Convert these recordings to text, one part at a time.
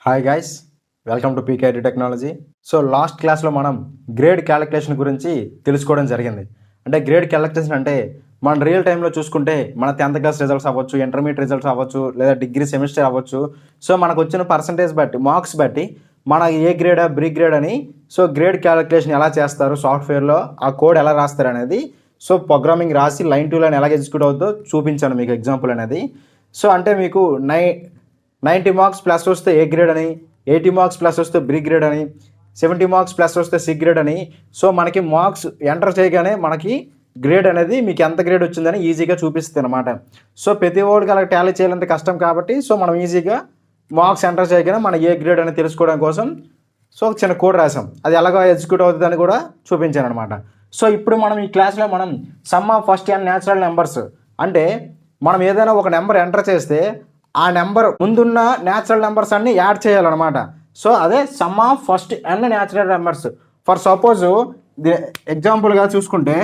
Hi guys, welcome to PKT Technology. So last క్లాస్లో మనం grade calculation గురించి తెలుసుకోవడం జరిగింది. అంటే గ్రేడ్ క్యాలిక్యులేషన్ అంటే మన రియల్ టైంలో చూసుకుంటే మన 10th క్లాస్ రిజల్ట్స్ అవ్వచ్చు, ఇంటర్మీడియట్ రిజల్ట్స్ అవ్వచ్చు, లేదా డిగ్రీ సెమిస్టర్ అవ్వచ్చు. సో మనకు వచ్చిన పర్సంటేజ్ బట్టి, మార్క్స్ బట్టి మన ఏ గ్రేడా బి గ్రేడ్ అని సో గ్రేడ్ క్యాలిక్యులేషన్ ఎలా చేస్తారు సాఫ్ట్వేర్లో, ఆ కోడ్ ఎలా రాస్తారు అనేది, సో ప్రోగ్రామింగ్ రాసి లైన్ టు లైన్ ఎలా ఎగ్జిక్యూట్ అవుతుందో చూపించాను మీకు ఎగ్జాంపుల్ అనేది. సో అంటే మీకు 90 మార్క్స్ ప్లస్ వస్తే ఏ గ్రేడ్ అని, 80 మార్క్స్ ప్లస్ వస్తే బి గ్రేడ్ అని, 70 మార్క్స్ ప్లస్ వస్తే సి గ్రేడ్ అని. సో మనకి మార్క్స్ ఎంటర్ చేయగానే మనకి గ్రేడ్ అనేది మీకు ఎంత గ్రేడ్ వచ్చిందని ఈజీగా చూపిస్తుంది అనమాట. సో ప్రతి ఓడికి అలా టాలీ చేయాలంటే కష్టం కాబట్టి సో మనం ఈజీగా మార్క్స్ ఎంటర్ చేయగానే మన ఏ గ్రేడ్ అని తెలుసుకోవడం కోసం సో ఒక చిన్న కోడ్ రాసాం. అది ఎలాగో ఎగ్జిక్యూట్ అవుతుందని కూడా చూపించాను అనమాట. సో ఇప్పుడు మనం ఈ క్లాస్లో మనం some of first n natural numbers అంటే మనం ఏదైనా ఒక నెంబర్ ఎంటర్ చేస్తే ఆ నెంబర్ ముందున్న న్యాచురల్ నెంబర్స్ అన్ని యాడ్ చేయాలన్నమాట. సో అదే some of first n natural numbers. For suppose ఎగ్జాంపుల్గా చూసుకుంటే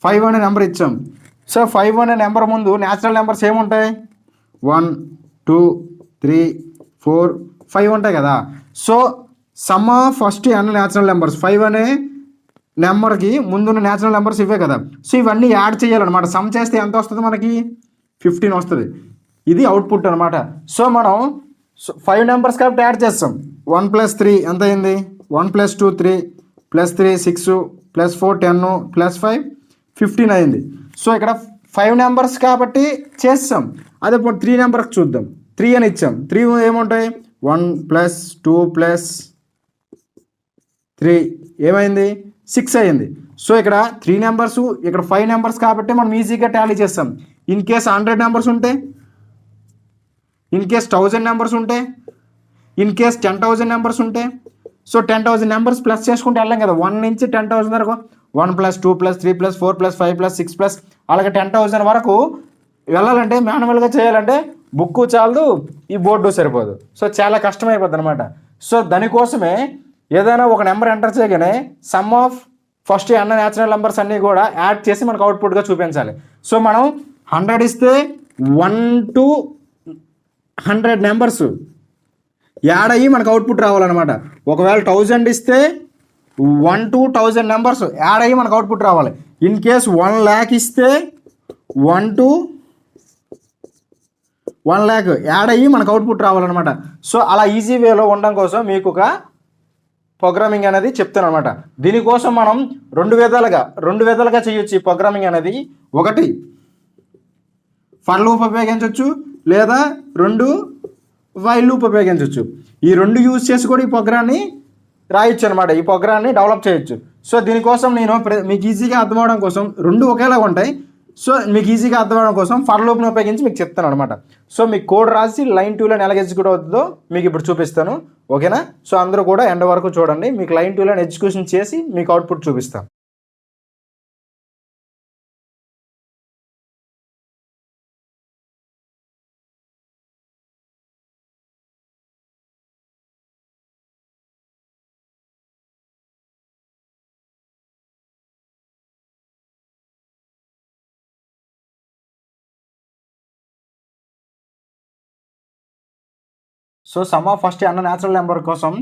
5 అనే నెంబర్ ఇచ్చాం. సో 5 అనే నెంబర్ ముందు న్యాచురల్ నెంబర్స్ ఏముంటాయి? 1 2 3 4 5 ఉంటాయి కదా. So some of first n natural numbers, 5 అనే నెంబర్కి ముందున్న న్యాచురల్ నెంబర్స్ ఇవే కదా. సో ఇవన్నీ యాడ్ చేయాలన్నమాట. సమ్ చేస్తే ఎంత వస్తుంది? మనకి 15 వస్తుంది. ఇది అవుట్పుట్ అనమాట. సో మనం 5 నెంబర్స్ కాబట్టి యాడ్ చేస్తాం. 1 + 3 ఎంత అయింది? 1 + 2 3 + 3 6 + 4 10 + 5 15 అయింది. సో ఇక్కడ 5 నెంబర్స్ కాబట్టి చేస్తాం. అదే ఇప్పుడు 3 నెంబర్కి చూద్దాం. 3 అని ఇచ్చాం. 3 ఏముంటాయి? 1 + 2 + 3 ఏమైంది? 6 అయింది. సో ఇక్కడ 3 నెంబర్స్, ఇక్కడ 5 నెంబర్స్ కాబట్టి మనం ఈజీగా టాలీ చేస్తాం. ఇన్ కేస్ 100 నెంబర్స్ ఉంటే, ఇన్ కేస్ 1000 నెంబర్స్ ఉంటే, ఇన్ కేస్ 10,000 నెంబర్స్ ఉంటే, సో 10,000 నెంబర్స్ ప్లస్ చేసుకుంటే వెళ్ళాం కదా. 1 నుంచి 10,000 వరకు, 1 + 2 + 3 + 4 + 5 + 6 అలాగే 10,000 వరకు వెళ్ళాలంటే, మాన్యువల్గా చేయాలంటే బుక్ చాలదు, ఈ బోర్డు సరిపోదు. సో చాలా కష్టమైపోద్ది అనమాట. సో దానికోసమే ఏదైనా ఒక నెంబర్ ఎంటర్ చేయగానే some of first n natural numbers అన్నీ కూడా యాడ్ చేసి మనకు అవుట్పుట్గా చూపించాలి. సో మనం 100 ఇస్తే 1 to 100 నెంబర్స్ యాడ్ అయ్యి మనకు అవుట్పుట్ రావాలన్నమాట. ఒకవేళ 1000 ఇస్తే 1 to 1000 నెంబర్స్ యాడ్ అయ్యి మనకు అవుట్పుట్ రావాలి. ఇన్ కేస్ 1 lakh ఇస్తే 1 to 1 lakh యాడ్ అయ్యి మనకు అవుట్పుట్ రావాలన్నమాట. సో అలా ఈజీ వేలో ఉండడం కోసం మీకు ఒక ప్రోగ్రామింగ్ అనేది చెప్తాను అనమాట. దీనికోసం మనం రెండు విధాలుగా చేయొచ్చు ఈ ప్రోగ్రామింగ్ అనేది. ఒకటి ఫర్ లూప్ ఉపయోగించవచ్చు, లేదా 2 వైల్ లూప్ ఉపయోగించవచ్చు. ఈ 2 యూజ్ చేసి కూడా ఈ ప్రోగ్రామ్ని రాయొచ్చు అనమాట. ఈ ప్రోగ్రామ్ని డెవలప్ చేయొచ్చు. సో దీనికోసం నేను మీకు ఈజీగా అర్థమవడం కోసం 2 ఒకేలాగా ఉంటాయి. సో మీకు ఈజీగా అర్థమవడం కోసం ఫర్ లూప్ని ఉపయోగించి మీకు చెప్తాను అనమాట. సో మీకు కోడ్ రాసి లైన్ టు లైన్ ఎలా ఎగ్జిక్యూట్ అవుతుందో మీకు ఇప్పుడు చూపిస్తాను. ఓకేనా? సో అందరూ కూడా ఎండ్ వరకు చూడండి. మీకు లైన్ టు లైన్ ఎగ్జిక్యూషన్ చేసి మీకు అవుట్పుట్ చూపిస్తాను. So some of first n natural number కోసం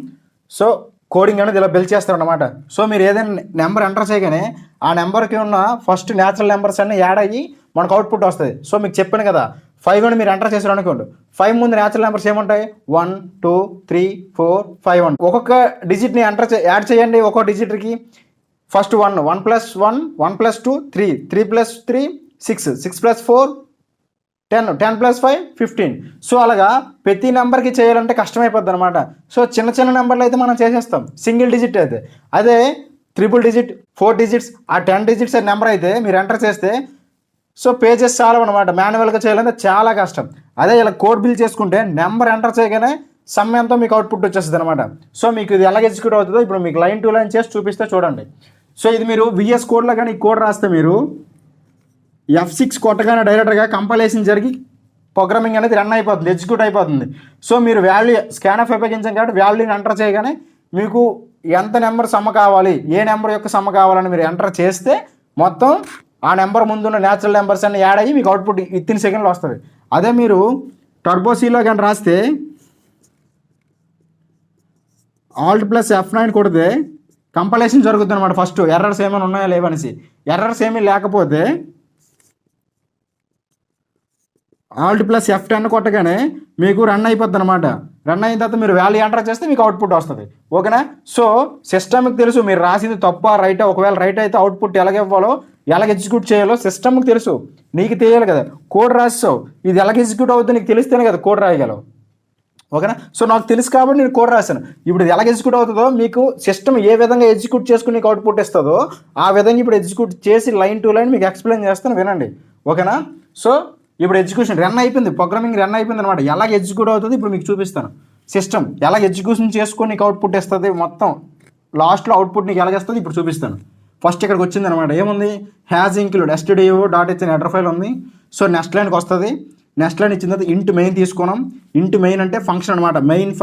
సో కోడింగ్ అనేది ఇలా బిల్డ్ చేస్తారు అనమాట. సో మీరు ఏదైనా నెంబర్ ఎంటర్ చేయగానే ఆ నెంబర్కి ఉన్న ఫస్ట్ న్యాచురల్ నెంబర్స్ అన్నీ యాడ్ అయ్యి మనకు అవుట్పుట్ వస్తుంది. సో మీకు చెప్పాను కదా, 5 అని మీరు ఎంటర్ చేశారు అనుకోండి. 5 ముందు న్యాచురల్ నెంబర్స్ ఏముంటాయి? 1 2 3 4 5 1. ఒక్కొక్క డిజిట్ని యాడ్ చేయండి. ఒక్కొక్క డిజిట్కి ఫస్ట్ 1 1 + 1 1 + 2 3 3 + 3 6 6 + 4 10 10 + 5 15. సో అలాగా ప్రతి నెంబర్కి చేయాలంటే కష్టమైపోద్ది అనమాట. సో చిన్న నెంబర్లు అయితే మనం చేసేస్తాం సింగిల్ డిజిట్ అయితే. అదే 3 డిజిట్ 4 డిజిట్స్ ఆ 10 డిజిట్స్ నెంబర్ అయితే మీరు ఎంటర్ చేస్తే సో పేజెస్ చాలా అనమాట. మాన్యువల్గా చేయాలంటే చాలా కష్టం. అదే ఇలా కోడ్ బిల్ చేసుకుంటే నెంబర్ ఎంటర్ చేయగానే సమ్ ఎంతో మీకు అవుట్పుట్ వచ్చేస్తుంది అనమాట. సో మీకు ఇది ఎలా ఎగ్జిక్యూట్ అవుతుందో ఇప్పుడు మీకు లైన్ టు లైన్ చేసి చూపిస్తే చూడండి. సో ఇది మీరు VS కోడ్లో కానీ ఈ కోడ్ రాస్తే మీరు F6 కొట్టగానే డైరెక్ట్గా కంపైలేషన్ జరిగి ప్రోగ్రామింగ్ అనేది రన్ అయిపోతుంది, ఎగ్జిక్యూట్ అయిపోతుంది. సో మీరు వాల్యూ స్కాన్ఎఫ్ ఉపయోగించాం కాబట్టి వాల్యూని ఎంటర్ చేయగానే మీకు ఎంత నెంబర్ సమ్మ కావాలి, ఏ నెంబర్ యొక్క సమ్మ కావాలని మీరు ఎంటర్ చేస్తే మొత్తం ఆ నెంబర్ ముందున్న న్యాచురల్ నెంబర్స్ అన్ని యాడ్ అయ్యి మీకు అవుట్పుట్ విత్ ఇన్ సెకండ్లో వస్తుంది. అదే మీరు టర్బో సీలో కానీ రాస్తే ఆల్ట్ ప్లస్ F9 కొడితే కంపైలేషన్ జరుగుతుంది అనమాట. ఫస్ట్ ఎర్రర్స్ ఏమైనా ఉన్నాయా లేవనేసి. ఎర్రర్స్ ఏమీ లేకపోతే ఆల్ట్ ప్లస్ F10 కొట్టగానే మీకు రన్ అయిపోద్ది అనమాట. రన్ అయిన తర్వాత మీరు వాల్యూ ఎంటర్ చేస్తే మీకు అవుట్పుట్ వస్తుంది. ఓకేనా? సో సిస్టమ్కి తెలుసు మీరు రాసింది తప్ప రైటా. ఒకవేళ రైట్ అయితే అవుట్పుట్ ఎలాగ ఇవ్వాలో, ఎలాగ ఎగ్జిక్యూట్ చేయాలో సిస్టమ్కి తెలుసు. నీకు తెలియాలి కదా, కోడ్ రాసావు, ఇది ఎలాగ ఎగ్జిక్యూట్ అవుతుందో నీకు తెలిస్తేనే కదా కోడ్ రాయగలవు. ఓకేనా? సో నాకు తెలుసు కాబట్టి నేను కోడ్ రాశాను. ఇప్పుడు ఇది ఎలాగ ఎగ్జిక్యూట్ అవుతుందో, మీకు సిస్టమ్ ఏ విధంగా ఎగ్జిక్యూట్ చేసుకుని నీకు అవుట్పుట్ ఇస్తుందో ఆ విధంగా ఇప్పుడు ఎగ్జిక్యూట్ చేసి లైన్ టు లైన్ మీకు ఎక్స్ప్లెయిన్ చేస్తాను, వినండి. ఓకేనా? సో ఇప్పుడు ఎగ్జిక్యూషన్ రన్ అయిపోయింది, ప్రోగ్రామింగ్ రన్ అయిపోయింది అనమాట. ఎలాగ ఎగ్జిక్యూట్ అవుతుంది ఇప్పుడు మీకు చూపిస్తాను. సిస్టమ్ ఎలాగ ఎగ్జిక్యూషన్ చేసుకొని నీకు అవుట్పుట్ ఇస్తుంది, మొత్తం లాస్ట్లో అవుట్పుట్ నీకు ఎలాగేస్తుంది ఇప్పుడు చూపిస్తాను. ఫస్ట్ ఇక్కడికి వచ్చింది అనమాట. ఏముంది? హ్యాజ్ ఇంక్లూడ్ stdio.h అనే హెడర్ ఫైల్ ఉంది. సో నెక్స్ట్ లైన్కి వస్తుంది. నెక్స్ట్ లైన్ ఇచ్చిన తర్వాత ఇంట్ మెయిన్ తీసుకున్నాం. ఇంట్ మెయిన్ అంటే ఫంక్షన్ అనమాట. మెయిన్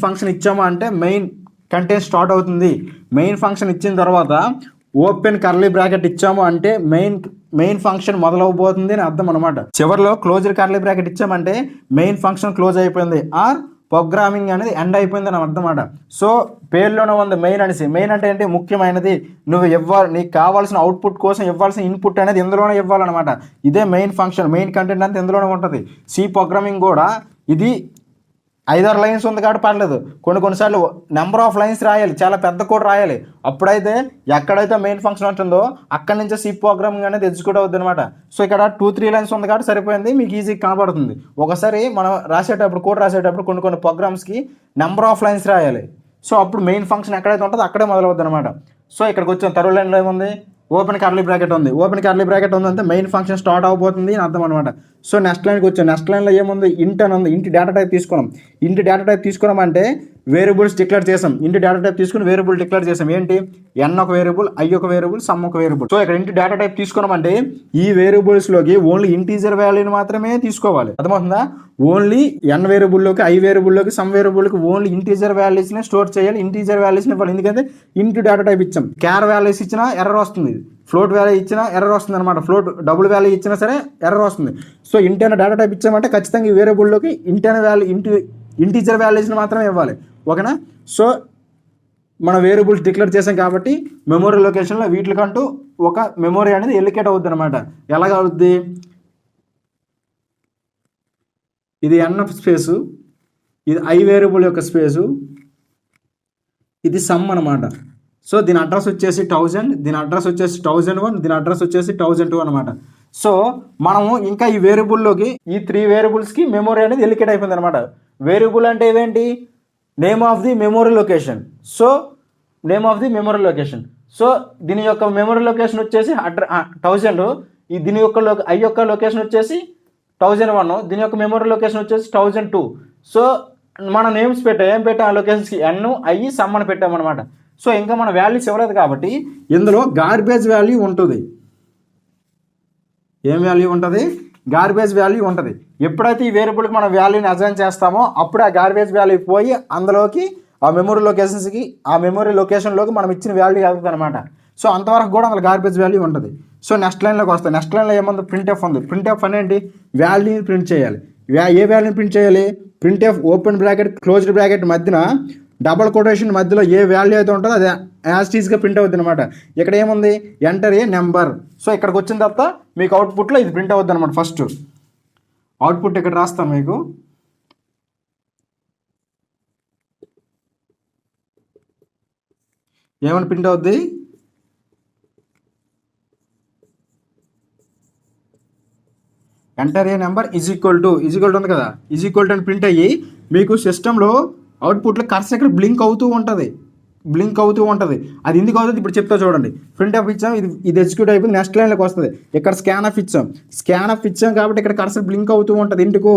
ఫంక్షన్ ఇచ్చామా అంటే మెయిన్ కంటెంట్ స్టార్ట్ అవుతుంది. మెయిన్ ఫంక్షన్ ఇచ్చిన తర్వాత ఓపెన్ కర్లీ బ్రాకెట్ ఇచ్చాము అంటే మెయిన్ ఫంక్షన్ మొదలవబోతుంది అని అర్థం అనమాట. చివరిలో క్లోజర్ కర్లీ బ్రాకెట్ ఇచ్చామంటే మెయిన్ ఫంక్షన్ క్లోజ్ అయిపోయింది, ఆర్ ప్రోగ్రామింగ్ అనేది ఎండ్ అయిపోయింది అని అర్థం అన్నమాట. సో పేరులోనే ఉంది మెయిన్ అనేసి. మెయిన్ అంటే ఏంటి? ముఖ్యమైనది. నువ్వు నీకు కావాల్సిన అవుట్పుట్ కోసం ఇవ్వాల్సిన ఇన్పుట్ అనేది ఇందులోనే ఇవ్వాలన్నమాట. ఇదే మెయిన్ ఫంక్షన్, మెయిన్ కంటెంట్ అంతా ఇందులోనే ఉంటుంది. సి ప్రోగ్రామింగ్ కూడా ఇది 5-6 లైన్స్ ఉంది కాబట్టి పర్లేదు. కొన్నిసార్లు నెంబర్ ఆఫ్ లైన్స్ రాయాలి, చాలా పెద్ద కోడ్ రాయాలి. అప్పుడైతే ఎక్కడైతే మెయిన్ ఫంక్షన్ ఉంటుందో అక్కడి నుంచే సి ప్రోగ్రామింగ్ అనేది ఎగ్జిక్యూట్ అవుతుంది అనమాట. సో ఇక్కడ 2-3 లైన్స్ ఉంది కాబట్టి సరిపోయింది, మీకు ఈజీగా కనబడుతుంది. ఒకసారి మనం రాసేటప్పుడు కోడ్ రాసేటప్పుడు కొన్ని ప్రోగ్రామ్స్కి నెంబర్ ఆఫ్ లైన్స్ రాయాలి. సో అప్పుడు మెయిన్ ఫంక్షన్ ఎక్కడైతే ఉంటుందో అక్కడే మొదలవుతుంది అనమాట. సో ఇక్కడికి వచ్చిన థర్డ్ లైన్లో ఏముంది? ఓపెన్ కర్లీ బ్రాకెట్ ఉంది. ఓపెన్ కర్లీ బ్రాకెట్ ఉందంటే మెయిన్ ఫంక్షన్ స్టార్ట్ అవబోతుంది అని అర్థం అనమాట. సో నెక్స్ట్ లైన్కి వచ్చాం. నెక్స్ట్ లైన్లో ఏముంది? ఇంట్ అని ఉంది. ఇంటి డేటా టైప్ తీసుకున్నాం. ఇంటి డేటా టైప్ తీసుకున్నామంటే వేరియబుల్స్ డిక్లేర్ చేసాం. ఇంటి డేటా టైప్ తీసుకుని వేరియబుల్ డిక్లేర్ చేసాం. ఏంటి? n ఒక వేరియబుల్, i ఒక వేరియబుల్, సమ్ ఒక వేరియబుల్. సో ఇక్కడ ఇంటి డేటా టైప్ తీసుకున్నామంటే ఈ వేరియబుల్స్లోకి ఓన్లీ ఇంటీజర్ వాల్యూని మాత్రమే తీసుకోవాలి. అర్థమవుతుందా? ఓన్లీ n వేరియబుల్లోకి, i వేరియబుల్లోకి, సమ్ వేరియబుల్కి ఓన్లీ ఇంటీజర్ వాల్యూస్ని స్టోర్ చేయాలి. ఇంటీజర్ వాల్యూస్ని ఇవ్వాలి. ఎందుకంటే ఇంటి డేటా టైప్ ఇచ్చాం. క్యార్ వాల్యూస్ ఇచ్చినా ఎర్రర్ వస్తుంది, ఫ్లోట్ వాల్యూ ఇచ్చినా ఎర్రర్ వస్తుంది అనమాట. ఫ్లోట్ డబుల్ వాల్యూ ఇచ్చినా సరే ఎర్రర్ వస్తుంది. సో ఇంటర్నల్ డేటా టైప్ ఇచ్చామంటే ఖచ్చితంగా ఈ వేరియబుల్లోకి ఇంటర్నల్ వాల్యూ ఇంటీజర్ వాల్యూస్ని మాత్రమే ఇవ్వాలి. ఓకేనా? సో మన వేరియబుల్స్ డిక్లేర్ చేసాం కాబట్టి మెమరీ లొకేషన్లో వీటికంటూ ఒక మెమరీ అనేది ఎలికేట్ అవుద్ది అనమాట. ఎలాగ అవుద్ది? ఇది n స్పేసు, ఇది i వేరియబుల్ యొక్క స్పేసు, ఇది సమ్ అనమాట. సో దీని అడ్రస్ వచ్చేసి 1000, దీని అడ్రస్ వచ్చేసి 1001, దీని అడ్రస్ వచ్చేసి 1002 అనమాట. సో మనము ఇంకా ఈ వేరియబుల్లోకి ఈ 3 వేరియబుల్స్కి మెమరీ అనేది ఎలికేట్ అయిపోయింది అనమాట. వేరియబుల్ అంటే ఇవేంటి? Name of the memory location. So name of the memory location. So దీని యొక్క మెమరీ లొకేషన్ వచ్చేసి 1000, దీని యొక్క i యొక్క లొకేషన్ వచ్చేసి 1001, దీని యొక్క మెమరీ లొకేషన్ వచ్చేసి 1002. సో మన నేమ్స్ ఏం పెట్టాం ఆ లొకేషన్స్కి? n, i, సమ్ అని పెట్టామన్నమాట. సో ఇంకా మన వాల్యూస్ ఇవ్వలేదు కాబట్టి ఇందులో గార్బేజ్ వాల్యూ ఉంటుంది. ఏం వాల్యూ ఉంటుంది? గార్బేజ్ వాల్యూ ఉంటుంది. ఎప్పుడైతే ఈ వేరియబుల్కి మనం వాల్యూని అసైన్ చేస్తామో అప్పుడు ఆ గార్బేజ్ వాల్యూ పోయి అందులోకి ఆ మెమరీ లొకేషన్లోకి మనం ఇచ్చిన వాల్యూ వెళ్తుంది అనమాట. సో అంతవరకు కూడా అందులో గార్బేజ్ వాల్యూ ఉంటుంది. సో నెక్స్ట్ లైన్లోకి వస్తాయి. నెక్స్ట్ లైన్లో ఏముంది? ప్రింట్ఎఫ్ ఉంది. ప్రింట్ఎఫ్ అనేది వాల్యూని ప్రింట్ చేయాలి. ఏ వాల్యూని ప్రింట్ చేయాలి? Printf open bracket closed bracket మధ్యన డబల్ కొటేషన్ మధ్యలో ఏ వాల్యూ అయితే ఉంటుందో అది యాజ్ టీజ్గా ప్రింట్ అవుతుంది అనమాట. ఇక్కడ ఏముంది? Enter a number. సో ఇక్కడికి వచ్చిన తర్వాత మీకు అవుట్పుట్లో ఇది ప్రింట్ అవుద్ది అనమాట. ఫస్ట్ అవుట్పుట్ ఇక్కడ రాస్తాను మీకు. ఏమని ప్రింట్ అవుద్ది? Enter a number is equal to ఉంది కదా, ఈజ్ ఈక్వల్ టు అని ప్రింట్ అయ్యి మీకు సిస్టంలో అవుట్పుట్లో కర్సర్ ఇక్కడ బ్లింక్ అవుతూ ఉంటుంది. అది ఎందుకు అవుతుంది ఇప్పుడు చెప్తా చూడండి. ప్రింట్ ఆఫ్ ఇచ్చాం, ఇది ఎగ్జిక్యూట్ అయిపోయింది. నెక్స్ట్ లైన్లోకి వస్తుంది. ఇక్కడ స్కాన్ ఆఫ్ ఇచ్చాం కాబట్టి ఇక్కడ కర్సర్ బ్లింక్ అవుతూ ఉంటుంది. ఎందుకు?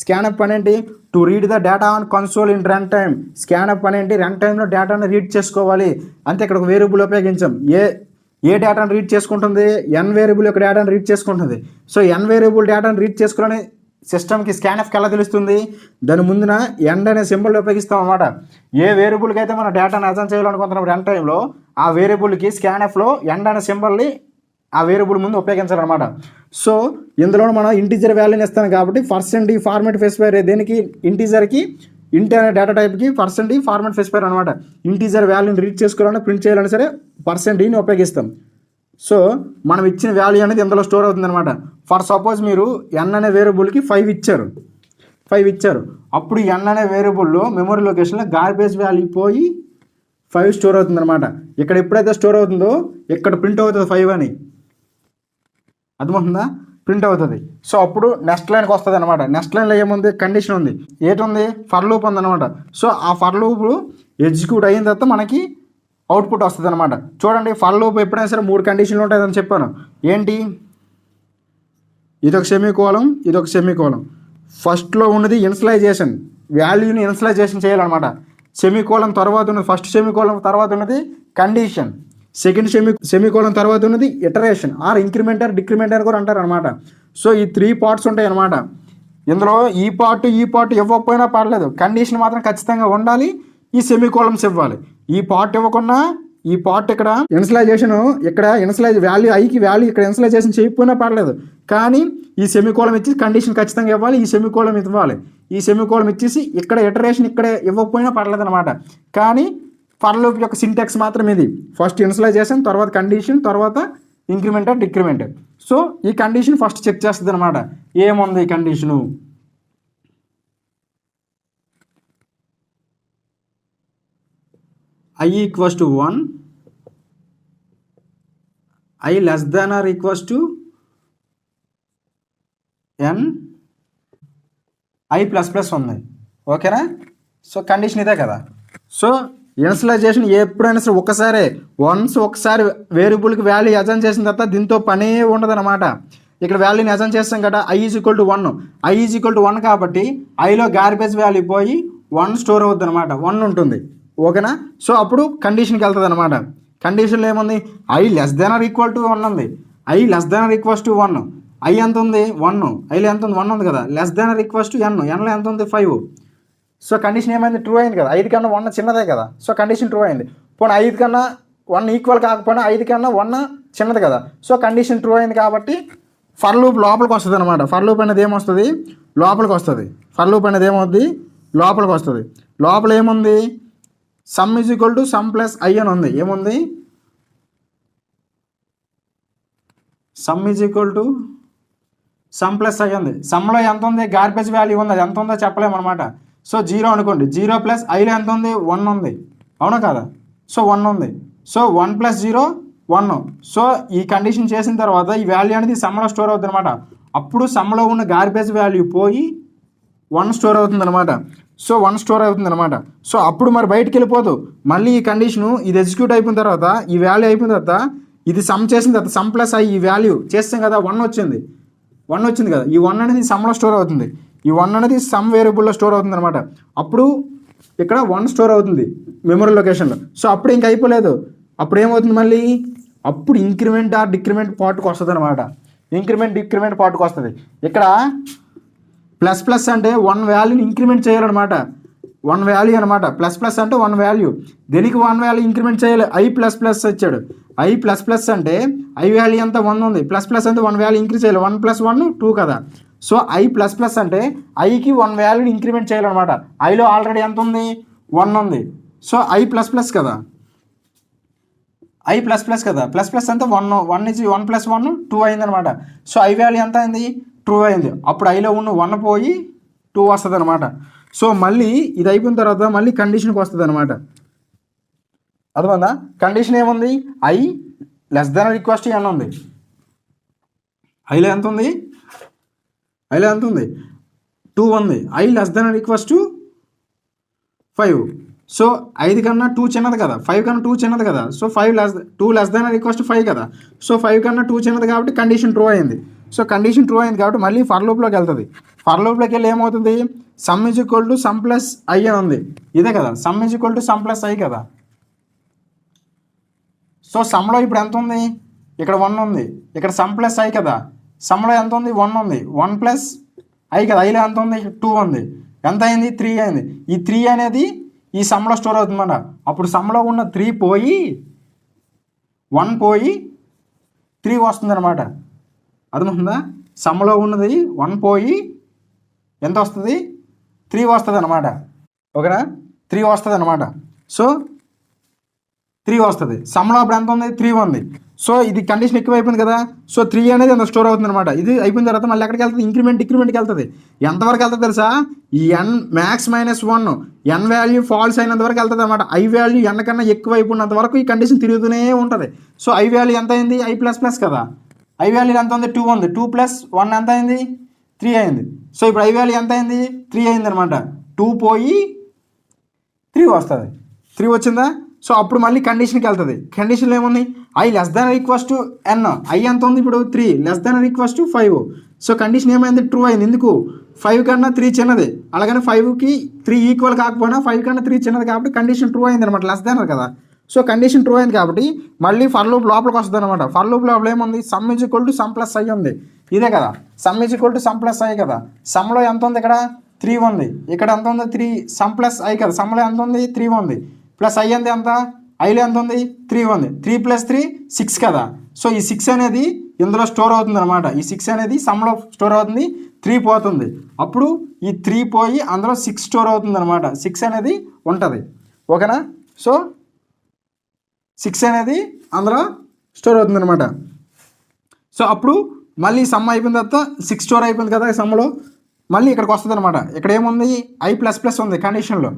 స్కాన్ అప్ పని ఏంటి? To read the data on console in run time. Scan up పని ఏంటి? రన్ టైంలో డేటాను రీడ్ చేసుకోవాలి. అంతే. ఇక్కడ ఒక వేరియబుల్ ఉపయోగించాం. ఏ డేటాను రీడ్ చేసుకుంటుంది? n వేరియబుల్ యొక్క డేటాను రీడ్ చేసుకుంటుంది. సో n వేరియబుల్ డేటాను రీడ్ చేసుకోవాలని సిస్టమ్కి స్కాన్ఎఫ్కి ఎలా తెలుస్తుంది? దాని ముందున ఎండ్ అనే సింబల్ ఉపయోగిస్తాం అనమాట. ఏ వేరియబుల్కి అయితే మనం డేటాను అసైన్ చేయాలనుకుంటున్నాం రన్ టైంలో ఆ వేరియబుల్కి స్కాన్ఎఫ్లో ఎండ్ అనే సింబల్ని ఆ వేరియబుల్ ముందు ఉపయోగించాలన్నమాట. సో ఇందులో మనం ఇంటీజర్ వాల్యూని ఇస్తాం కాబట్టి %d ఫార్మాట్ స్పెసిఫైర్ దేనికి ఇంటీజర్కి ఇంట్ అనే డేటా టైప్కి %d ఫార్మాట్ స్పెసిఫైర్ అనమాట. ఇంటీజర్ వాల్యూని రీడ్ చేసుకోవాలన్నా ప్రింట్ చేయాలన్నా సరే %dని ఉపయోగిస్తాం. సో మనం ఇచ్చిన వాల్యూ అనేది ఇందులో స్టోర్ అవుతుంది అనమాట. ఫర్ సపోజ్ మీరు n అనే వేరియబుల్కి 5 ఇచ్చారు. అప్పుడు n అనే వేరియబుల్లో మెమరీ లొకేషన్లో గార్బేజ్ వాల్యూ పోయి 5 స్టోర్ అవుతుంది అనమాట. ఇక్కడ ఎప్పుడైతే స్టోర్ అవుతుందో ఇక్కడ ప్రింట్ అవుతుంది 5 అని, అర్థమవుతుందా? ప్రింట్ అవుతుంది. సో అప్పుడు నెక్స్ట్ లైన్కి వస్తుంది అనమాట. నెక్స్ట్ లైన్లో ఏముంది? కండిషన్ ఉంది. ఏటుంది? ఫర్ లూప్ ఉందన్నమాట. సో ఆ ఫర్ లూప్ ఎగ్జిక్యూట్ అయిన తర్వాత మనకి అవుట్పుట్ వస్తుంది అనమాట. చూడండి, ఫర్ లూప్ ఎప్పుడైనా సరే 3 కండిషన్లు ఉంటాయని చెప్పాను. ఏంటి? ఇదొక సెమీకోలం. ఫస్ట్లో ఉన్నది ఇన్స్లైజేషన్, వాల్యూని ఇన్స్లైజేషన్ చేయాలన్నమాట. సెమీకోలం తర్వాత ఉన్నది, ఫస్ట్ సెమీకోలం తర్వాత ఉన్నది కండిషన్, సెకండ్ సెమీకోలం తర్వాత ఉన్నది ఇటరేషన్ ఆర్ ఇంక్రిమెంటర్ డిక్రిమెంటర్ కూడా అంటారు అనమాట. సో ఈ 3 పార్ట్స్ ఉంటాయి అనమాట. ఇందులో ఈ పార్ట్ ఇవ్వకపోయినా పర్లేదు, కండిషన్ మాత్రం ఖచ్చితంగా ఉండాలి, ఈ సెమీకోలమ్స్ ఇవ్వాలి. ఈ పార్ట్ ఇవ్వకుండా ఈ పార్ట్ ఇక్కడ ఇన్స్లైజ్ వాల్యూ ఐకి వాల్యూ ఇక్కడ ఇన్స్లైజేషన్ చేయకపోయినా పర్లేదు, కానీ ఈ సెమీకోలం ఇచ్చి కండిషన్ ఖచ్చితంగా ఇవ్వాలి, ఈ సెమీకోలం ఇవ్వాలి. ఈ సెమీకోలం ఇచ్చేసి ఇక్కడ ఇటరేషన్ ఇక్కడ ఇవ్వకపోయినా పర్లేదు అనమాట. కానీ ఫర్ లూప్ యొక్క సింటాక్స్ మాత్రం ఇది. ఫస్ట్ ఇన్స్లైజేషన్, తర్వాత కండిషన్, తర్వాత ఇంక్రిమెంటర్ డిక్రిమెంటర్. సో ఈ కండిషన్ ఫస్ట్ చెక్ చేస్తుంది అనమాట. ఏముంది condition? I equals to 1, I less than or equals to n, I plus plus ఉంది. ఓకేనా? సో కండిషన్ ఇదే కదా. సో ఇనిషియలైజేషన్ ఎప్పుడైనా సరే ఒకసారి వేరియబుల్కి వాల్యూ అజైన్ చేసిన తర్వాత దీంతో పనే ఉండదు అనమాట. ఇక్కడ వాల్యూని అజైన్ చేస్తాం కదా, i = 1 కాబట్టి ఐలో గార్బేజ్ వాల్యూ పోయి 1 స్టోర్ అవుతుంది అనమాట, 1 ఉంటుంది. ఓకేనా? సో అప్పుడు కండిషన్కి వెళ్తుంది అనమాట. కండిషన్లో ఏముంది? i less than or equal to 1 ఉంది. i less than or equals to 1. i ఎంత ఉంది? 1. ఐలో ఎంత ఉంది? 1 ఉంది కదా. Less than or equals to n. nలో ఎంత ఉంది? 5. సో కండిషన్ ఏమైంది? ట్రూ అయింది కదా. 5 కన్నా 1 చిన్నదే కదా. సో కండిషన్ ట్రూ అయింది. పోనీ 5 కన్నా 1 ఈక్వల్ కాకపోయినా 5 కన్నా 1 చిన్నది కదా. సో కండిషన్ ట్రూ అయింది కాబట్టి ఫర్ లూప్ లోపలికి వస్తుంది అనమాట. ఫర్ లూప్ అనేది ఏమొస్తుంది? లోపలికి వస్తుంది. ఫర్ లూప్ అనేది ఏమవుద్ది? లోపలికి వస్తుంది. లోపల ఏముంది? Some is equal to sum plus I అని ఉంది. ఏముంది? Some is equal to sum plus I ఉంది. సమ్లో ఎంత ఉంది? గార్బేజ్ వాల్యూ ఉంది. అది ఎంత ఉందో చెప్పలేము అనమాట. సో 0 అనుకోండి. 0 ప్లస్ ఐలో ఎంత ఉంది? 1 ఉంది. అవునా కదా? సో 1 ఉంది. సో 1 + 0 1. సో ఈ కండిషన్ చేసిన తర్వాత ఈ వాల్యూ అనేది సమ్లో స్టోర్ అవుతుంది అనమాట. అప్పుడు సమ్లో ఉన్న గార్బేజ్ వాల్యూ పోయి 1 స్టోర్ అవుతుంది అనమాట. సో 1 స్టోర్ అవుతుంది అనమాట. సో అప్పుడు మరి బయటికి వెళ్ళిపోదు. మళ్ళీ ఈ కండిషను ఇది ఎగ్జిక్యూట్ అయిపోయిన తర్వాత, ఈ వాల్యూ అయిపోయిన తర్వాత, ఇది సమ్ చేసిన తర్వాత సమ్ ప్లస్ ఐ ఈ వాల్యూ చేస్తాం కదా, 1 వచ్చింది కదా. ఈ 1 అనేది సమ్లో స్టోర్ అవుతుంది. ఈ 1 అనేది సమ్ వేరియబుల్లో స్టోర్ అవుతుంది అనమాట. అప్పుడు ఇక్కడ 1 స్టోర్ అవుతుంది మెమరీ లొకేషన్లో. సో అప్పుడు ఇంక అయిపోలేదు. అప్పుడు ఏమవుతుంది? మళ్ళీ అప్పుడు ఇంక్రిమెంట్ ఆర్ డిక్రిమెంట్ పార్ట్కి వస్తుంది అనమాట. ఇంక్రిమెంట్ డిక్రిమెంట్ పార్ట్కి వస్తుంది. ఇక్కడ ప్లస్ ప్లస్ అంటే 1 వాల్యూని ఇంక్రిమెంట్ చేయాలన్నమాట. 1 వాల్యూ అనమాట. ప్లస్ అంటే 1 వాల్యూ. దేనికి 1 వాల్యూ ఇంక్రిమెంట్ చేయాలి? i ప్లస్ ఇచ్చాడు. i ప్లస్ అంటే i వాల్యూ ఎంత? 1 ఉంది. ప్లస్ అంటే 1 వాల్యూ ఇంక్రీజ్ చేయాలి. 1 + 1 2 కదా. సో i ప్లస్ అంటే ఐకి 1 వాల్యూని ఇంక్రిమెంట్ చేయాలన్నమాట. ఐలో ఆల్రెడీ ఎంత ఉంది? 1 ఉంది. సో i ప్లస్ కదా. i ప్లస్ కదా. ప్లస్ అంటే 1 + 1 2 అయిందనమాట. సో i వాల్యూ ఎంత అయింది? ట్రూ అయింది. అప్పుడు ఐలో ఉన్న 1 పోయి 2 వస్తుంది అనమాట. సో మళ్ళీ ఇది అయిపోయిన తర్వాత మళ్ళీ కండిషన్కి వస్తుంది అనమాట. అర్థమైందా? కండిషన్ ఏముంది? i less than or equals to n ఉంది. ఐలో ఎంత ఉంది? 2 ఉంది. i less than or equals to 5. So 5 కన్నా 2 చిన్నది కదా. 5 కన్నా 2 చిన్నది కదా. So 2 less than or equals to 5 కదా. సో 5 కన్నా 2 చిన్నది కాబట్టి కండిషన్ ట్రూ అయింది. సో కండిషన్ ట్రూ అయింది కాబట్టి మళ్ళీ ఫర్ లూప్లోకి వెళ్తుంది. ఫర్ లూప్లోకి వెళ్ళి ఏమవుతుంది? Some is equal to sum plus I అని ఉంది. ఇదే కదా. Some is equal to sum plus I కదా. సో సమ్లో ఇప్పుడు ఎంత ఉంది? ఇక్కడ 1 ఉంది. ఇక్కడ సమ్ ప్లస్ ఐ కదా. సమ్లో ఎంత ఉంది? 1 ఉంది. 1 ప్లస్ ఐ కదా. ఐలో ఎంత ఉంది? 2 ఉంది. ఎంత అయింది? 3 అయింది. ఈ 3 అనేది ఈ సమ్లో స్టోర్ అవుతుందన్నమాట. అప్పుడు సమ్లో ఉన్న 3 పోయి 1 పోయి 3 వస్తుంది అనమాట. అర్థమవుతుందా? సమ్లో ఉన్నది 1 పోయి ఎంత వస్తుంది? 3 వస్తుంది అనమాట. ఓకేనా? 3 వస్తుంది అనమాట. సో 3 వస్తుంది. సమ్లో అప్పుడు ఎంత ఉంది? 3 ఉంది. సో ఇది కండిషన్ ఎక్కువ అయిపోయింది కదా. సో 3 అనేది అంత స్టోర్ అవుతుంది అనమాట. ఇది అయిపోయిన తర్వాత మళ్ళీ ఎక్కడికి వెళ్తుంది? ఇంక్రిమెంట్కి వెళ్తుంది. ఎంతవరకు వెళ్తుంది తెలుసా? ఈ n max -1 n value false అయినంత వరకు వెళ్తుంది అనమాట. i వాల్యూ n కన్నా ఎక్కువ అయిపోయినంత వరకు ఈ కండిషన్ తిరుగుతూనే ఉంటుంది. సో i వాల్యూ ఎంత అయింది? i ప్లస్ కదా. i వాల్యూ ఎంత ఉంది? 2 ఉంది. 2 + 1 ఎంత అయింది? 3 అయింది. సో ఇప్పుడు i వాల్యూ ఎంత అయింది? 3 అయింది అనమాట. 2 పోయి 3 వస్తుంది. 3 వచ్చిందా? సో అప్పుడు మళ్ళీ కండిషన్కి వెళ్తుంది. కండిషన్లో ఏముంది? i <= n. i ఎంత ఉంది ఇప్పుడు? 3 <= 5. సో కండిషన్ ఏమైంది? ట్రూ అయింది. ఎందుకు? 5 కన్నా 3 చిన్నది. అలాగని 5కి 3 ఈక్వల్ కాకపోయినా 5 కన్నా 3 చిన్నది కాబట్టి కండిషన్ ట్రూ అయింది అనమాట. లెస్ కదా. సో కండిషన్ ట్రూ అయింది కాబట్టి మళ్ళీ ఫర్ లూప్ లోపలికి వస్తుంది అనమాట. ఫర్ లూప్ లోపల ఏముంది? సమ్ = సమ్ ప్లస్ i ఉంది. ఇదే కదా, సమ్ = సమ్ ప్లస్ i కదా. సమ్లో ఎంత ఉంది? ఇక్కడ 3 ఉంది. ఇక్కడ ఎంత ఉంది? 3. సమ్ ప్లస్ i కదా. సమ్లో ఎంత ఉంది? 3 ఉంది. ప్లస్ i అంది ఎంత? ఐలో ఎంత ఉంది? 3 ఉంది. 3 + 3 6 కదా. సో ఈ 6 అనేది ఇందులో స్టోర్ అవుతుంది అనమాట. ఈ 6 అనేది సమ్లో స్టోర్ అవుతుంది. 3 పోతుంది. అప్పుడు ఈ 3 పోయి అందులో 6 స్టోర్ అవుతుంది అనమాట. 6 అనేది ఉంటుంది. ఓకేనా? సో 6 అనేది అందులో స్టోర్ అవుతుంది అనమాట. సో అప్పుడు మళ్ళీ సమ్ అయిపోయిన తర్వాత 6 స్టోర్ అయిపోయింది కదా ఈ సమ్లో. మళ్ళీ ఇక్కడికి వస్తుంది అనమాట. ఇక్కడ ఏముంది? i ++ ఉంది కండిషన్లో.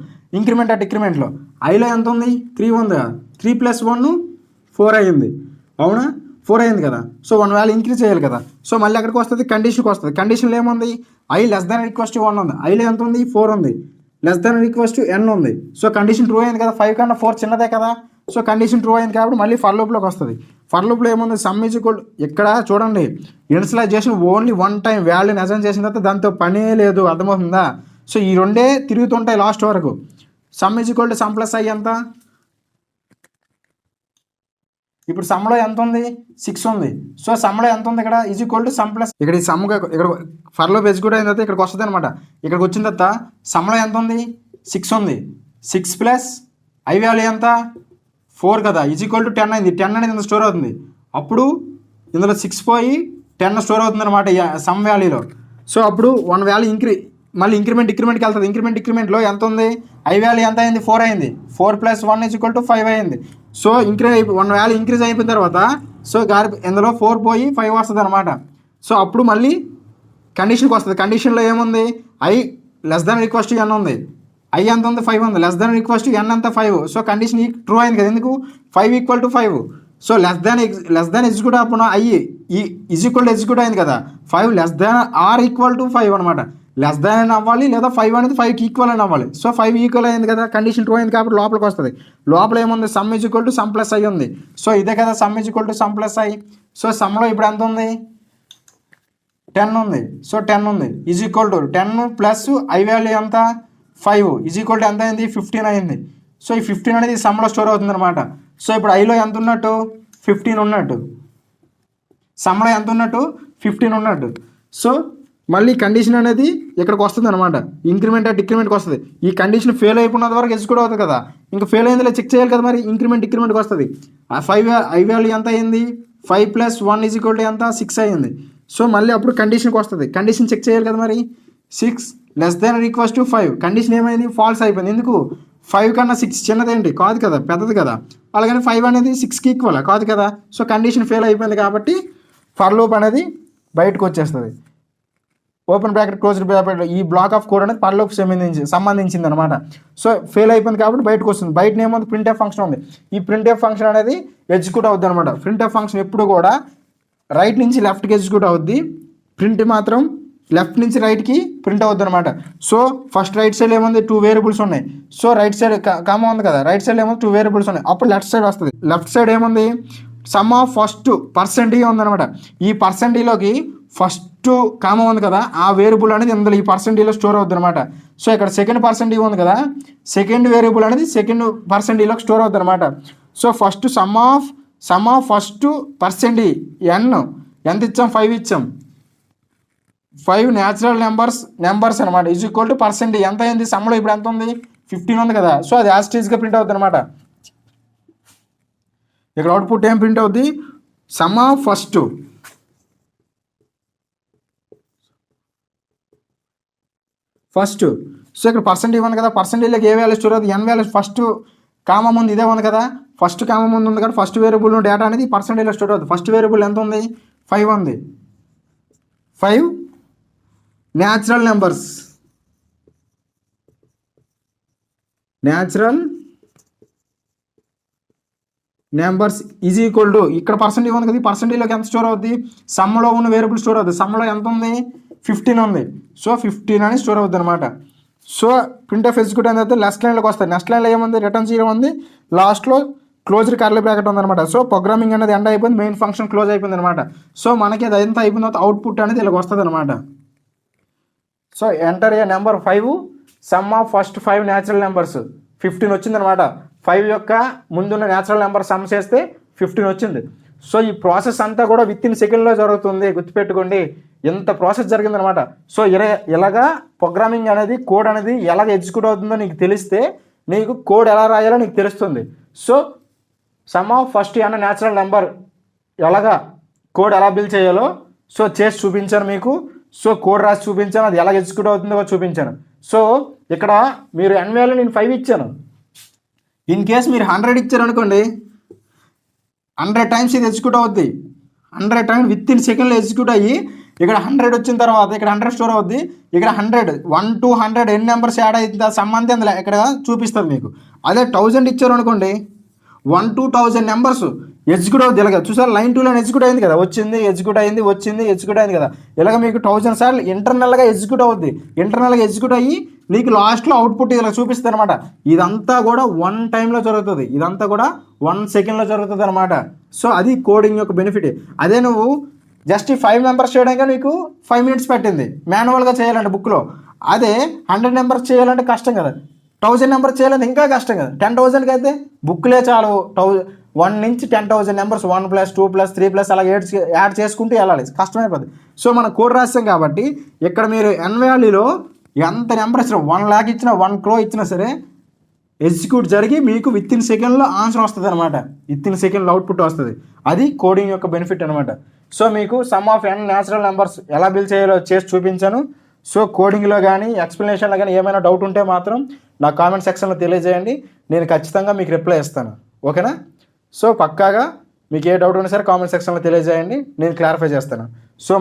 డిక్రిమెంట్లో ఐలో ఎంత ఉంది? 3 ఉంది కదా. 3 + 1 4 అయ్యింది. అవునా? 4 అయింది కదా. సో 1 వాల్యూ ఇంక్రీజ్ చేయాలి కదా. సో మళ్ళీ ఎక్కడికి వస్తుంది? కండిషన్కి వస్తుంది. కండిషన్లో ఏముంది? i <= 1 ఉంది. ఐలో ఎంత ఉంది? 4 ఉంది. <= n ఉంది. సో కండిషన్ ట్రూ అయింది కదా. 5 కన్నా 4 చిన్నదే కదా. సో కండిషన్ ట్రూ అయింది కాబట్టి మళ్ళీ ఫర్ లూప్లోకి వస్తుంది. ఫర్ లూప్లో ఏముంది? సమ్ = ఇక్కడ చూడండి, ఇనిషియలైజేషన్ ఓన్లీ 1 టైం వాల్యూని అసైన్ చేసిన తర్వాత దాంతో పనే లేదు. అర్థమవుతుందా? సో ఈ రెండే తిరుగుతుంటాయి లాస్ట్ వరకు. సమ్ = సమ్ ప్లస్ i ఎంత? ఇప్పుడు సమ్లో ఎంత ఉంది? 6 ఉంది. సో సమ్లో ఎంత ఉంది? ఇక్కడ = సమ్ ప్లస్, ఇక్కడ ఈ సమ్గా ఇక్కడ ఫర్ లూప్ ఎగ్జిక్యూట్ అయిన తర్వాత ఇక్కడికి వస్తుంది అనమాట. ఇక్కడికి వచ్చిన తర్వాత సమ్లో ఎంత ఉంది? 6 ఉంది. 6 ప్లస్ i వాల్యూ ఎంత? 4 కదా. = 10 అయింది. 10 అనేది ఇందులో స్టోర్ అవుతుంది. అప్పుడు ఇందులో 6 పోయి 10 స్టోర్ అవుతుంది అనమాట సమ్ వాల్యూలో. సో అప్పుడు 1 వాల్యూ మళ్ళీ డిక్రిమెంట్కి వెళ్తుంది. డిక్రిమెంట్లో ఎంత ఉంది? i వాల్యూ ఎంత అయింది? 4 అయింది. 4 + 1 = 5 అయింది. సో 1 వాల్యూ ఇంక్రీజ్ అయిపోయిన తర్వాత సో ఇందులో 4 పోయి 5 వస్తుంది అనమాట. సో అప్పుడు మళ్ళీ కండిషన్కి వస్తుంది. కండిషన్లో ఏముంది? i <= n ఉంది. i ఎంత ఉంది? 5 ఉంది. <= n ఎంత? 5. సో కండిషన్ ట్రూ అయింది కదా. ఎందుకు? 5 = 5. సో లెస్ ఎగ్జిక్యూట్ అప్పుడు i ఎగ్జిక్యూట్ అయింది కదా. 5 <= 5 అనమాట. లెస్ దాన్ అవ్వాలి లేదా 5 అనేది 5కి ఈక్వల్ అని అవ్వాలి. సో 5 ఈక్వల్ అయింది కదా. కండిషన్ ట్రూ అయింది కాబట్టి లోపలికి వస్తుంది. లోపల ఏముంది? సమ్ = సమ్ ప్లస్ i ఉంది. సో ఇదే కదా sum = sum plus i. So సమ్లో ఇప్పుడు ఎంత ఉంది? 10 ఉంది. సో 10 ఉంది. = 10 ప్లస్ i వాల్యూ ఎంత? 5 ఎంత అయింది? 15 అయింది. సో ఈ 15 అనేది సమ్లో స్టోర్ అవుతుంది అనమాట. సో ఇప్పుడు ఐలో ఎంత ఉన్నట్టు? 15 ఉన్నట్టు. సమ్లో ఎంత ఉన్నట్టు? 15 ఉన్నట్టు. సో మళ్ళీ కండిషన్ అనేది ఇక్కడికి వస్తుంది అనమాట. డిక్రిమెంట్కి వస్తుంది. ఈ కండిషన్ ఫెయిల్ అయిపోయినంత వరకు ఎగ్జిక్యూట్ అవుతుంది కదా. ఇంకా ఫెయిల్ అయిందిలే చెక్ చేయాలి కదా. మరి డిక్రిమెంట్కి వస్తుంది. ఆ 5 i వాల్యూ ఎంత అయింది? 5 + 1 = ఎంత? 6 అయింది. సో మళ్ళీ అప్పుడు కండిషన్కి వస్తుంది. కండిషన్ చెక్ చేయాలి కదా. మరి 6 <= 5. కండిషన్ ఏమైంది? ఫాల్స్ అయిపోయింది. ఎందుకు? 5 కన్నా 6 చిన్నదేంటి? కాదు కదా, పెద్దది కదా. అలాగని 5 అనేది 6కి ఈక్వల్ కాదు కదా. సో కండిషన్ ఫెయిల్ అయిపోయింది కాబట్టి ఫర్ లూప్ అనేది బయటకు వచ్చేస్తుంది. ఓపెన్ బ్రాకెట్ క్లోజ్డ్ బ్రాకెట్ ఈ బ్లాక్ ఆఫ్ కోడ్ అనేది ఫర్ లూప్ సంబంధించింది అనమాట. సో ఫెయిల్ అయిపోయింది కాబట్టి బయటకు వస్తుంది. బయట ఏముంది? ప్రింట్ఎఫ్ ఫంక్షన్ ఉంది. ఈ ప్రింట్ఎఫ్ ఫంక్షన్ అనేది ఎగ్జిక్యూట్ అవుద్ది అనమాట. ప్రింట్ఎఫ్ ఫంక్షన్ ఎప్పుడు కూడా రైట్ నుంచి లెఫ్ట్కి ఎగ్జిక్యూట్ అవుద్ది. ప్రింట్ మాత్రం లెఫ్ట్ నుంచి రైట్కి ప్రింట్ అవుద్ది అనమాట. సో ఫస్ట్ రైట్ సైడ్ ఏముంది? 2 వేరియబుల్స్ ఉన్నాయి. సో రైట్ సైడ్ కామా ఉంది కదా. రైట్ సైడ్ ఏముంది? 2 వేరియబుల్స్ ఉన్నాయి. అప్పుడు లెఫ్ట్ సైడ్ వస్తుంది. లెఫ్ట్ సైడ్ ఏముంది? సమ్ ఆఫ్ ఫస్ట్ % ఉందన్నమాట. ఈ %లోకి ఫస్ట్ కామా ఉంది కదా, ఆ వేరియబుల్ అనేది ఇందులో ఈ %లో స్టోర్ అవుతుంది అనమాట. సో ఇక్కడ సెకండ్ % ఉంది కదా, సెకండ్ వేరియబుల్ అనేది సెకండ్ %లోకి స్టోర్ అవుతుంది అనమాట. So first some of first % n ఎంత ఇచ్చాం? 5 ఇచ్చాం. 5 న్యాచురల్ నెంబర్స్ అనమాట. %. ఎంత అయింది? సమ్లో ఇప్పుడు ఎంత ఉంది? 15 ఉంది కదా. సో అది యాజ్ ఇట్ ఈజ్గా ప్రింట్ అవుతుంది అనమాట. ఇక్కడ అవుట్పుట్ ఏం ప్రింట్ అవుద్ది? సమ్ ఆఫ్ ఫస్ట్ సో ఇక్కడ పర్సెంట్ ఇవ్వండి కదా, పర్సెంటేజ్లోకి ఏ వాల్యూ స్టోర్ అవుతుంది, ఎన్ వాల్యూ ఫస్ట్ కామా ముందు ఇదే ఉంది కదా, ఫస్ట్ కామా ముందు ఉంది కదా, ఫస్ట్ వేరియబుల్ డేటా అనేది పర్సెంటేజ్లో స్టోర్ అవుతుంది. ఫస్ట్ వేరియబుల్ ఎంత ఉంది, 5 ఉంది. 5 natural numbers is equal to, ఇక్కడ పర్సెంట్ ఇవ్వండి కదా, పర్సెంటేజ్లోకి ఎంత స్టోర్ అవుతుంది, సమ్లో ఉన్న వేరియబుల్ స్టోర్ అవుతుంది. సమ్లో ఎంత ఉంది, 15 ఉంది. సో 15 అని స్టోర్ అవుతుంది అనమాట. సో ప్రింట్ ఆఫ్ ఎగ్జిక్యూట్ అనేది నెక్స్ట్ లైన్లోకి వస్తుంది. నెక్స్ట్ లైన్లో ఏముంది, రిటర్న్ 0 ఉంది, లాస్ట్లో క్లోజ్డ్ కర్లీ బ్రాకెట్ ఉందన్నమాట. సో ప్రోగ్రామింగ్ అనేది ఎండ్ అయిపోయింది, మెయిన్ ఫంక్షన్ క్లోజ్ అయిపోయింది అనమాట. సో మనకి అది ఎంత అయిపోయిన తర్వాత అవుట్పుట్ అనేది ఇలాగ వస్తుంది అనమాట. So enter a number 5, some of first 5 natural numbers 15 వచ్చిందనమాట. 5 యొక్క ముందున్న న్యాచురల్ నెంబర్ సమ్ చేస్తే 15 వచ్చింది. సో ఈ ప్రాసెస్ అంతా కూడా విత్ ఇన్ సెకండ్లో జరుగుతుంది, గుర్తుపెట్టుకోండి. ఎంత ప్రాసెస్ జరిగిందనమాట. సో ఇలాగా ప్రోగ్రామింగ్ అనేది, కోడ్ అనేది ఎలాగ ఎగ్జిక్యూట్ అవుతుందో నీకు తెలిస్తే నీకు కోడ్ ఎలా రాయాలో నీకు తెలుస్తుంది. సో సమ్ ఆఫ్ ఫస్ట్ అన్న న్యాచురల్ నెంబర్ ఎలాగా కోడ్ ఎలా బిల్డ్ చేయాలో సో చేసి చూపించాను మీకు. సో కోడ్ రాసి చూపించాను, అది ఎలా ఎగ్జిక్యూట్ అవుతుందో చూపించాను. సో ఇక్కడ మీరు ఎన్ వాల్యూ నేను 5 ఇచ్చాను. ఇన్ కేస్ మీరు 100 ఇచ్చారు అనుకోండి, 100 టైమ్స్ ఇది ఎగ్జిక్యూట్ అవుద్ది. 100 టైమ్స్ విత్ ఇన్ సెకండ్లో ఎగ్జిక్యూట్ అయ్యి ఇక్కడ 100 వచ్చిన తర్వాత ఇక్కడ 100 స్టోర్ అవుద్ది. ఇక్కడ 100 1 to 100 ఎన్ని నెంబర్స్ యాడ్ అవుతుందా సంబంధం అందులో ఇక్కడ చూపిస్తుంది మీకు. అదే 1000 ఇచ్చారు అనుకోండి, 1 to 1000 నెంబర్స్ ఎగ్జిక్యూట్ అవుతుంది. ఇలాగ చూసారు, లైన్ 2 లైన్ ఎగ్జిక్యూట్ అయింది కదా, వచ్చింది ఎగ్జిక్యూట్ అయింది, వచ్చింది ఎగ్జిక్యూట్ అయింది కదా. ఇలాగ మీకు 1000 సార్లు ఇంటర్నల్గా ఎగ్జిక్యూట్ అవుద్ది. ఇంటర్నల్గా ఎగ్జిక్యూట్ అయ్యి నీకు లాస్ట్లో అవుట్పుట్ ఇలా చూపిస్తుంది అనమాట. ఇదంతా కూడా 1 టైంలో జరుగుతుంది, ఇదంతా కూడా 1 సెకండ్లో జరుగుతుంది అనమాట. సో అది కోడింగ్ యొక్క బెనిఫిట్. అదే నువ్వు జస్ట్ ఈ 5 నెంబర్స్ చేయడానికి నీకు 5 minutes పట్టింది మాన్యువల్గా చేయాలంటే బుక్లో. అదే 100 నెంబర్స్ చేయాలంటే కష్టం కదా, 1000 నెంబర్స్ చేయాలంటే ఇంకా కష్టం కదా. 10,000కి అయితే బుక్లే చాలు. 1 నుంచి 10,000 నెంబర్స్ 1 + 2 + 3 అలా యాడ్ చేసుకుంటూ వెళ్ళాలి, కష్టమైపోతుంది. సో మనం కోడ్ రాస్తాం కాబట్టి ఇక్కడ మీరు ఎన్ వాల్యూలో ఎంత నెంబర్ ఇచ్చినా, 1 lakh ఇచ్చినా, 1 crore ఇచ్చినా సరే ఎగ్జిక్యూట్ జరిగి మీకు విత్ ఇన్ సెకండ్లో ఆన్సర్ వస్తుంది అనమాట. విత్ ఇన్ సెకండ్లో అవుట్పుట్ వస్తుంది. అది కోడింగ్ యొక్క బెనిఫిట్ అనమాట. సో మీకు some of n natural numbers ఎలా బిల్డ్ చేయాలో చేసి చూపించాను. సో కోడింగ్లో కానీ ఎక్స్ప్లెనేషన్లో కానీ ఏమైనా డౌట్ ఉంటే మాత్రం నా కామెంట్ సెక్షన్లో తెలియజేయండి, నేను ఖచ్చితంగా మీకు రిప్లై ఇస్తాను. ఓకేనా? సో పక్కాగా మీకు ఏ డౌట్ ఉన్నా సరే కామెంట్ సెక్షన్లో తెలియజేయండి, నేను క్లారిఫై చేస్తాను. సో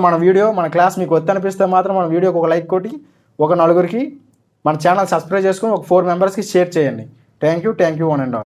మన క్లాస్ మీకు వద్దనిపిస్తే మాత్రం మన వీడియోకి ఒక లైక్ కొట్టి ఒక 4 మన ఛానల్ సబ్స్క్రైబ్ చేసుకొని ఒక 4 మెంబర్స్కి షేర్ చేయండి. Thank you one and all.